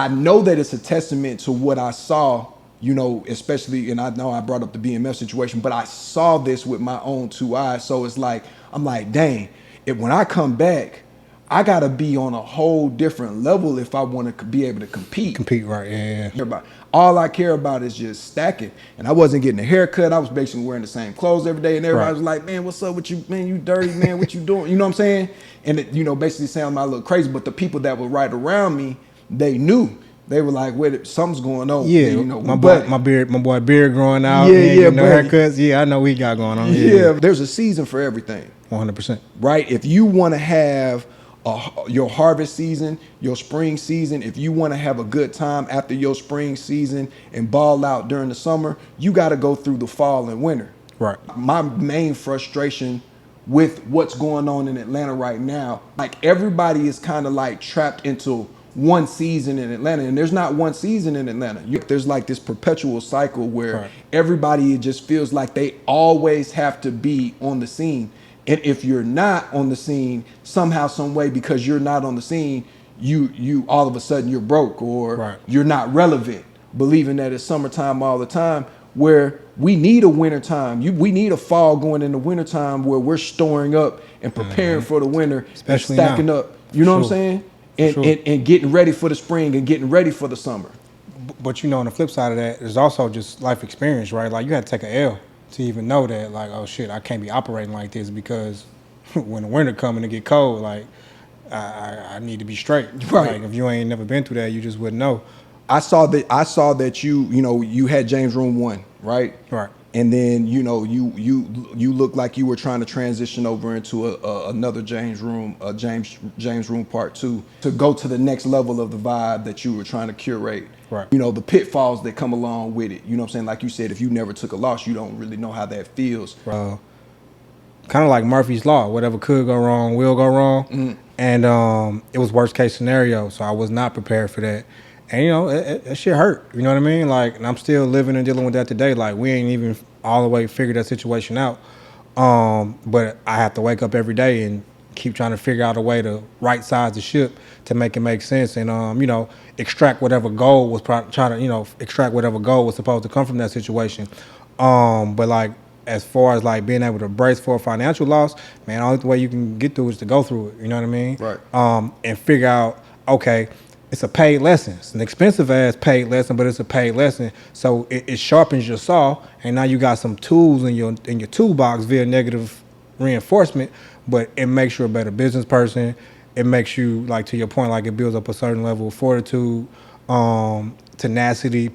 I know that it's a testament to what I saw, you know, especially, and I know I brought up the BMF situation, but I saw this with my own two eyes. So it's like, I'm like, dang, if when I come back, I gotta be on a whole different level if I want to be able to compete. Compete, right? Yeah. All I care about is just stacking. And I wasn't getting a haircut. I was basically wearing the same clothes every day. And everybody Right. was like, man, what's up with you? Man, you dirty, man. What you doing? You know what I'm saying? And it, you know, basically sound like a little crazy. But the people that were right around me, they knew. They were like, wait, something's going on. Yeah, You know, my boy beard growing out. Yeah, He ain't yeah, getting no buddy. haircuts. Yeah, I know what he got going on. Yeah, there's a season for everything. 100%. Right? If you want to have your harvest season, your spring season, if you want to have a good time after your spring season and ball out during the summer, you got to go through the fall and winter. Right. My main frustration with what's going on in Atlanta right now, like everybody is kind of like trapped into one season in Atlanta, and there's not one season in Atlanta. There's like this perpetual cycle where Right. everybody, it just feels like they always have to be on the scene. And if you're not on the scene somehow, some way, because you're not on the scene, you all of a sudden you're broke or Right. you're not relevant, believing that it's summertime all the time, where we need a winter time. We need a fall going into winter time where we're storing up and preparing for the winter, Especially and stacking now. up. You know what I'm Sure. saying? And, Sure. and getting ready for the spring and getting ready for the summer. But you know, on the flip side of that, there's also just life experience, right? Like you had to take an L to even know that, like, oh shit, I can't be operating like this because when the winter come and it get cold, like I need to be straight. Right. Like if you ain't never been through that, you just wouldn't know. I saw that you know, you had James Room 1, right? Right. And then, you know, you look like you were trying to transition over into another James Room, James Room Part 2, to go to the next level of the vibe that you were trying to curate. Right. You know, the pitfalls that come along with it. You know what I'm saying? Like you said, if you never took a loss, you don't really know how that feels. Kind of like Murphy's Law, whatever could go wrong will go wrong. Mm. And it was worst case scenario, so I was not prepared for that. And you know, that shit hurt. You know what I mean? Like, and I'm still living and dealing with that today. Like, we ain't even all the way figured that situation out. But I have to wake up every day and keep trying to figure out a way to right size the ship to make it make sense, and you know, extract whatever goal was extract whatever goal was supposed to come from that situation. But like, as far as like being able to brace for a financial loss, man, only way you can get through is to go through it. You know what I mean? Right. And figure out, okay, it's a paid lesson. It's an expensive ass paid lesson, but it's a paid lesson. So it sharpens your saw, and now you got some tools in your toolbox via negative reinforcement. But it makes you a better business person. It makes you, like, to your point, like, it builds up a certain level of fortitude, tenacity,